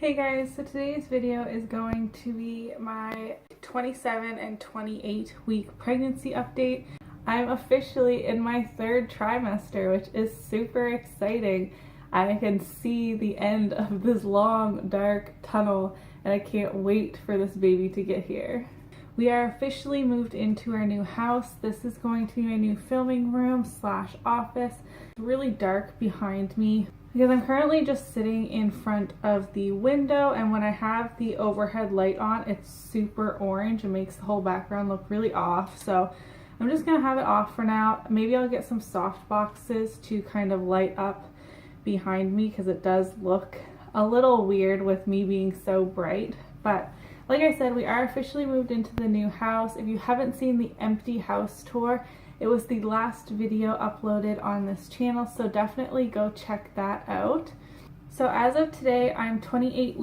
Hey guys, so today's video is going to be my 27 and 28 week pregnancy update. I'm officially in my third trimester, which is super exciting. I can see the end of this long, dark tunnel, and I can't wait for this baby to get here. We are officially moved into our new house. This is going to be my new filming room / office. It's really dark behind me because I'm currently just sitting in front of the window, and when I have the overhead light on, it's super orange and makes the whole background look really off. So I'm just gonna have it off for now. Maybe I'll get some soft boxes to kind of light up behind me because it does look a little weird with me being so bright. But like I said, we are officially moved into the new house. If you haven't seen the empty house tour, it was the last video uploaded on this channel, so definitely go check that out. So as of today, I'm 28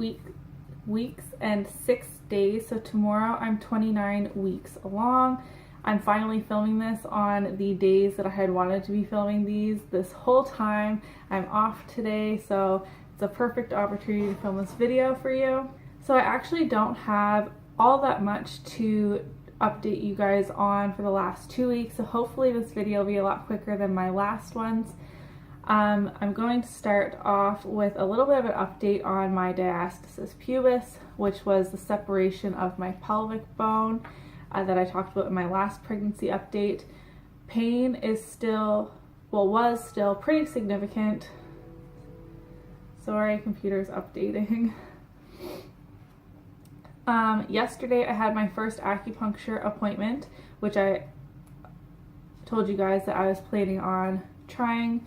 weeks and 6 days, so tomorrow I'm 29 weeks along. I'm finally filming this on the days that I had wanted to be filming these this whole time. I'm off today, so it's a perfect opportunity to film this video for you. So I actually don't have all that much to update you guys on for the last 2 weeks, so hopefully this video will be a lot quicker than my last ones. I'm going to start off with a little bit of an update on my diastasis pubis, which was the separation of my pelvic bone that I talked about in my last pregnancy update. Pain is still, was still pretty significant. Sorry, computer's updating. Yesterday I had my first acupuncture appointment, which I told you guys that I was planning on trying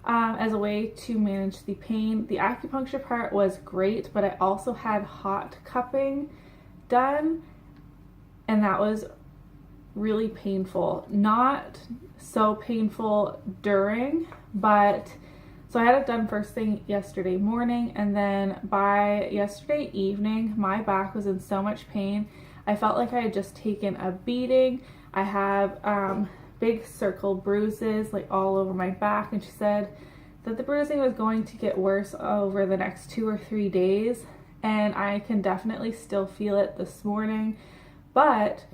as a way to manage the pain. The acupuncture part was great, but I also had hot cupping done, and that was really painful. Not so painful during, but so I had it done first thing yesterday morning, and then by yesterday evening, my back was in so much pain. I felt like I had just taken a beating. I have big circle bruises like all over my back, and she said that the bruising was going to get worse over the next 2 or 3 days, and I can definitely still feel it this morning. But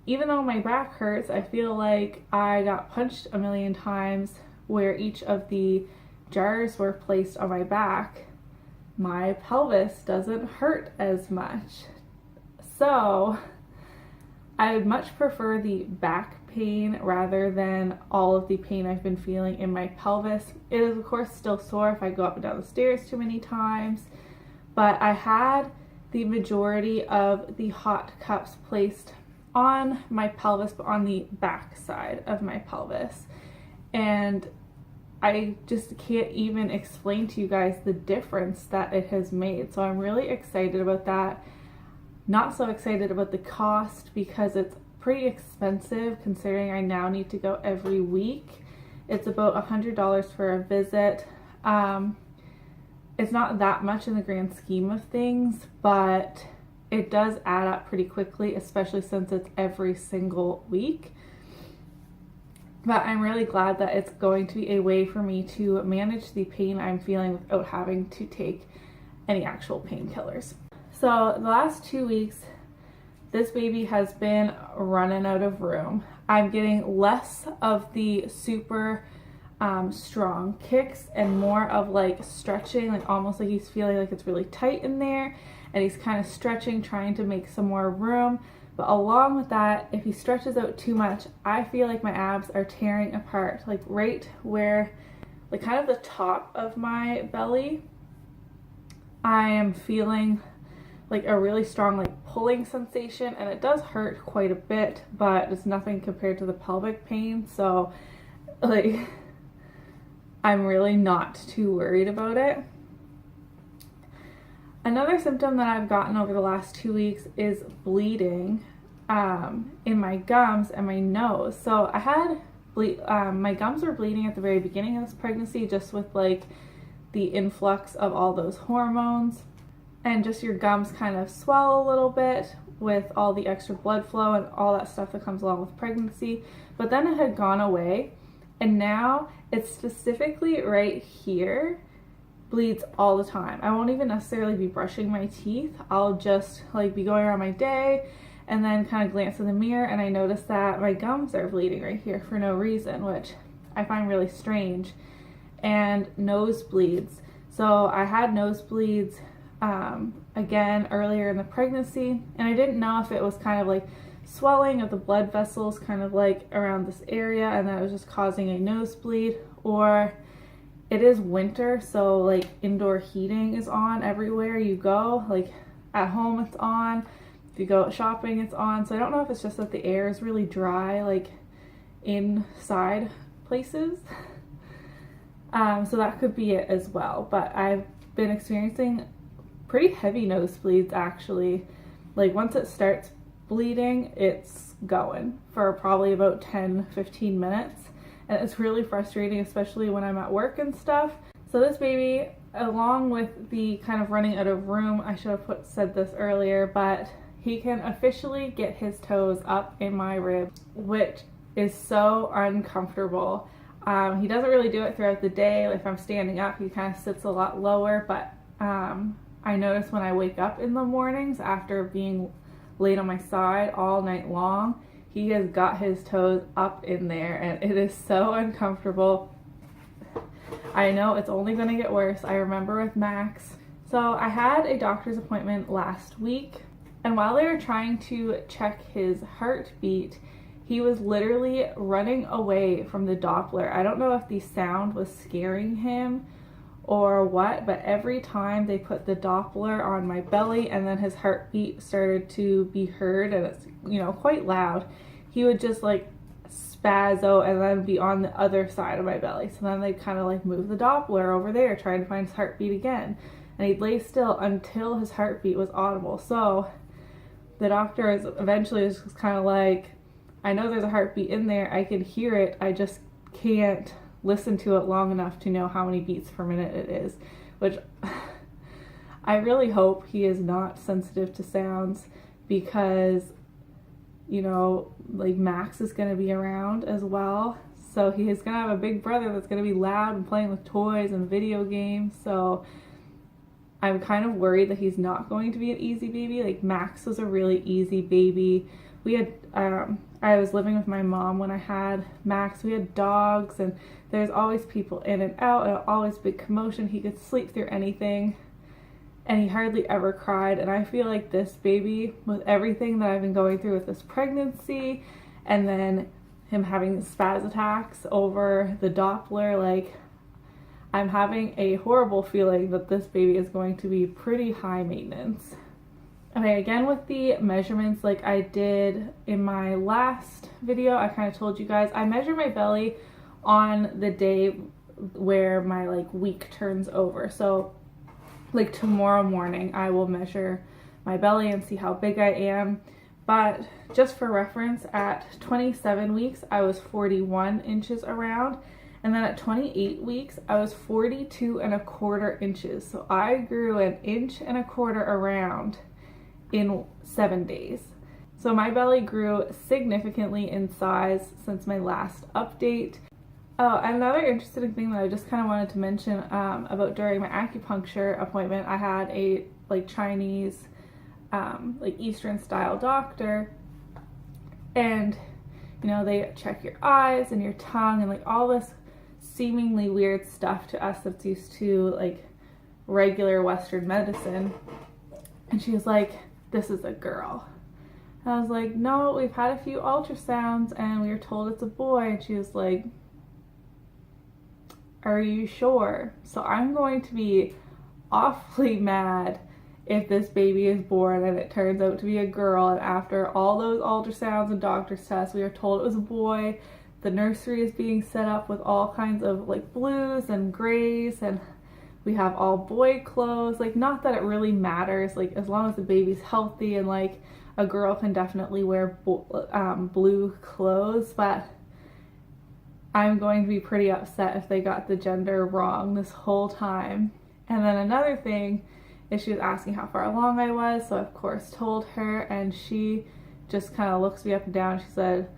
even though my back hurts, I feel like I got punched a million times where each of the jars were placed on my back. My pelvis doesn't hurt as much. So I would much prefer the back pain rather than all of the pain I've been feeling in my pelvis. It is of course still sore if I go up and down the stairs too many times, but I had the majority of the hot cups placed on my pelvis, but on the back side of my pelvis. And I just can't even explain to you guys the difference that it has made. So I'm really excited about that. Not so excited about the cost because it's pretty expensive considering I now need to go every week. It's about $100 for a visit. It's not that much in the grand scheme of things, but it does add up pretty quickly, especially since it's every single week. But I'm really glad that it's going to be a way for me to manage the pain I'm feeling without having to take any actual painkillers. So the last 2 weeks, this baby has been running out of room. I'm getting less of the super strong kicks and more of like stretching, like almost like he's feeling like it's really tight in there, and he's kind of stretching, trying to make some more room. But along with that, if he stretches out too much, I feel like my abs are tearing apart, like right where, like kind of the top of my belly. I am feeling like a really strong like pulling sensation, and it does hurt quite a bit, but it's nothing compared to the pelvic pain. So like I'm really not too worried about it. Another symptom that I've gotten over the last 2 weeks is bleeding in my gums and my nose. So I had my gums were bleeding at the very beginning of this pregnancy, just with like the influx of all those hormones, and just your gums kind of swell a little bit with all the extra blood flow and all that stuff that comes along with pregnancy. But then it had gone away, and now it's specifically right here bleeds all the time. I won't even necessarily be brushing my teeth. I'll just like be going around my day and then kind of glance in the mirror, and I notice that my gums are bleeding right here for no reason, which I find really strange. And nosebleeds. So I had nosebleeds again earlier in the pregnancy, and I didn't know if it was kind of like swelling of the blood vessels kind of like around this area and that was just causing a nosebleed, or it is winter, so like indoor heating is on everywhere you go. Like at home it's on, if you go shopping it's on. So I don't know if it's just that the air is really dry like inside places. So that could be it as well. But I've been experiencing pretty heavy nosebleeds actually. Like once it starts bleeding, it's going for probably about 10-15 minutes. And it's really frustrating, especially when I'm at work and stuff. So this baby, along with the kind of running out of room, I should have said this earlier, but he can officially get his toes up in my ribs, which is so uncomfortable. He doesn't really do it throughout the day. If I'm standing up, he kind of sits a lot lower, but I notice when I wake up in the mornings after being laid on my side all night long, he has got his toes up in there and it is so uncomfortable. I know it's only going to get worse. I remember with Max. So I had a doctor's appointment last week, and while they were trying to check his heartbeat, he was literally running away from the Doppler. I don't know if the sound was scaring him or what, but every time they put the Doppler on my belly and then his heartbeat started to be heard, and it's, you know, quite loud, he would just like spaz out and then be on the other side of my belly. So then they'd kind of like move the Doppler over there, trying to find his heartbeat again. And he'd lay still until his heartbeat was audible. So the doctor is eventually just kind of like, I know there's a heartbeat in there, I can hear it, I just can't listen to it long enough to know how many beats per minute it is, which I really hope he is not sensitive to sounds, because, you know, like Max is going to be around as well, so he is going to have a big brother that's going to be loud and playing with toys and video games. So I'm kind of worried that he's not going to be an easy baby. Like Max was a really easy baby. We had I was living with my mom when I had Max. We had dogs, and there's always people in and out, and always big commotion. He could sleep through anything, and he hardly ever cried. And I feel like this baby, with everything that I've been going through with this pregnancy, and then him having the spaz attacks over the Doppler, like I'm having a horrible feeling that this baby is going to be pretty high maintenance. Okay, again with the measurements, like I did in my last video, I kind of told you guys, I measure my belly on the day where my like week turns over. So like tomorrow morning, I will measure my belly and see how big I am. But just for reference, at 27 weeks, I was 41 inches around. And then at 28 weeks, I was 42.25 inches. So I grew 1.25 inches around in 7 days. So my belly grew significantly in size since my last update. Oh, another interesting thing that I just kind of wanted to mention about during my acupuncture appointment, I had a like Chinese, like Eastern style doctor, and you know, they check your eyes and your tongue and like all this seemingly weird stuff to us that's used to like regular Western medicine. And she was like, "This is a girl." And I was like, "No, we've had a few ultrasounds and we were told it's a boy." And she was like, "Are you sure?" So I'm going to be awfully mad if this baby is born and it turns out to be a girl, and after all those ultrasounds and doctor's tests, we were told it was a boy. The nursery is being set up with all kinds of like blues and grays, and we have all boy clothes. Like, not that it really matters, like as long as the baby's healthy, and like a girl can definitely wear blue clothes, but I'm going to be pretty upset if they got the gender wrong this whole time. And then another thing is she was asking how far along I was, so I of course told her, and she just kind of looks me up and down. She said,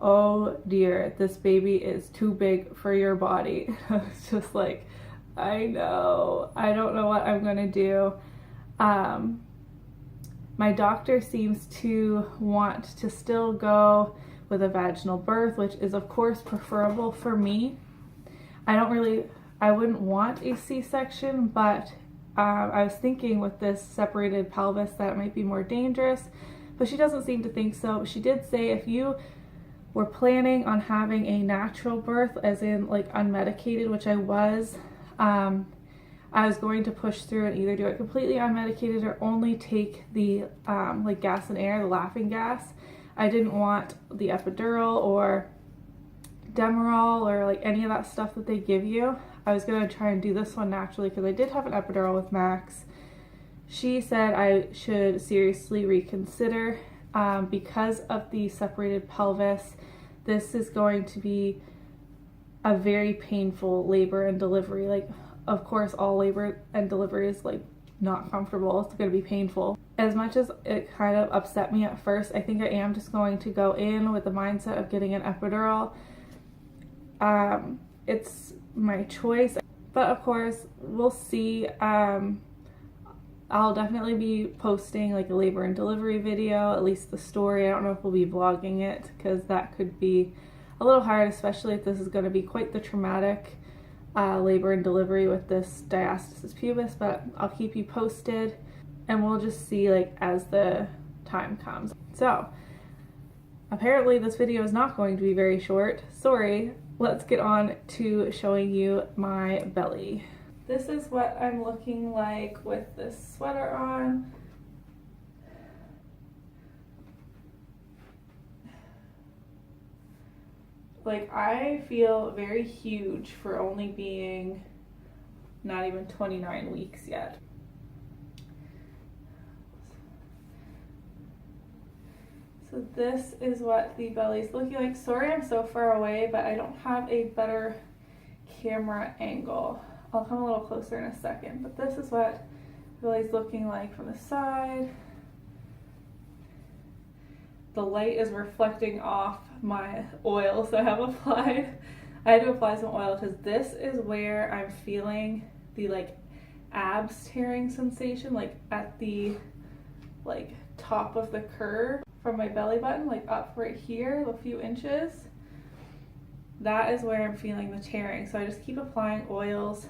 "Oh dear, this baby is too big for your body." I was just like, I know. I don't know what I'm gonna do. My doctor seems to want to still go with a vaginal birth, which is of course preferable for me. I wouldn't want a C-section, but I was thinking with this separated pelvis that it might be more dangerous, but she doesn't seem to think so. She did say if you were planning on having a natural birth, as in like unmedicated, which I was going to push through and either do it completely unmedicated or only take the like gas and air, the laughing gas. I didn't want the epidural or Demerol or like any of that stuff that they give you. I was going to try and do this one naturally because I did have an epidural with Max. She said I should seriously reconsider because of the separated pelvis. This is going to be a very painful labor and delivery. Like, of course, all labor and delivery is like not comfortable. It's going to be painful. As much as it kind of upset me at first, I think I am just going to go in with the mindset of getting an epidural. It's my choice, but of course we'll see. I'll definitely be posting like a labor and delivery video, at least the story. I don't know if we'll be vlogging it because that could be a little hard, especially if this is going to be quite the traumatic labor and delivery with this diastasis pubis, but I'll keep you posted and we'll just see like as the time comes. So apparently this video is not going to be very short. Sorry. Let's get on to showing you my belly. This is what I'm looking like with this sweater on. Like, I feel very huge for only being not even 29 weeks yet. So this is what the belly's looking like. Sorry I'm so far away, but I don't have a better camera angle. I'll come a little closer in a second, but this is what the belly's looking like from the side. The light is reflecting off my oil, so I have applied. I had to apply some oil because this is where I'm feeling the like abs tearing sensation, like at the like top of the curve from my belly button, like up right here, a few inches. That is where I'm feeling the tearing. So I just keep applying oils.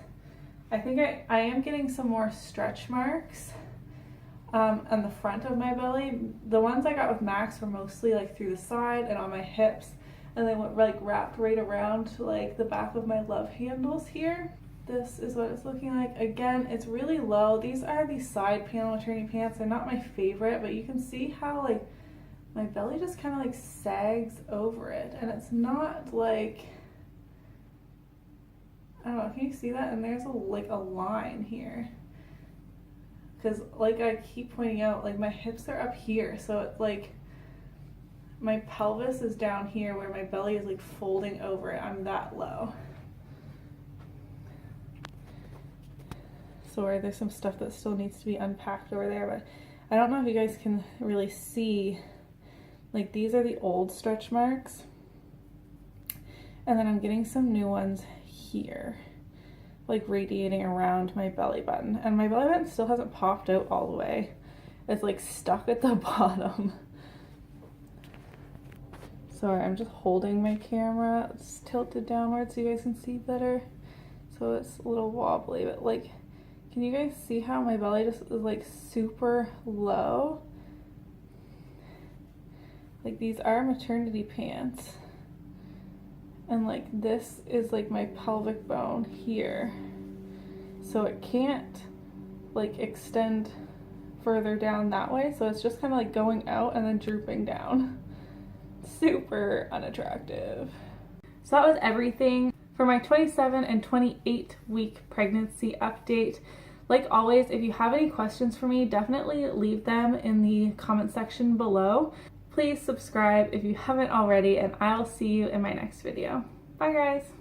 I think I am getting some more stretch marks on the front of my belly. The ones I got with Max were mostly like through the side and on my hips, and they went like wrapped right around like the back of my love handles here. This is what it's looking like. Again, it's really low. These are the side panel maternity pants. They're not my favorite, but you can see how like my belly just kind of like sags over it, and it's not like, I don't know, can you see that? And there's like a line here, because like I keep pointing out, like my hips are up here, so it's like my pelvis is down here where my belly is like folding over it. I'm that low. Sorry, there's some stuff that still needs to be unpacked over there, but I don't know if you guys can really see. Like, these are the old stretch marks, and then I'm getting some new ones here, like radiating around my belly button, and my belly button still hasn't popped out all the way. It's like stuck at the bottom. Sorry, I'm just holding my camera. It's tilted downwards so you guys can see better, so it's a little wobbly, but like, can you guys see how my belly just is like super low? Like, these are maternity pants, and like this is like my pelvic bone here, so it can't like extend further down that way, so it's just kind of like going out and then drooping down. Super unattractive. So that was everything for my 27 and 28 week pregnancy update. Like always, if you have any questions for me, definitely leave them in the comment section below. Please subscribe if you haven't already, and I'll see you in my next video. Bye guys!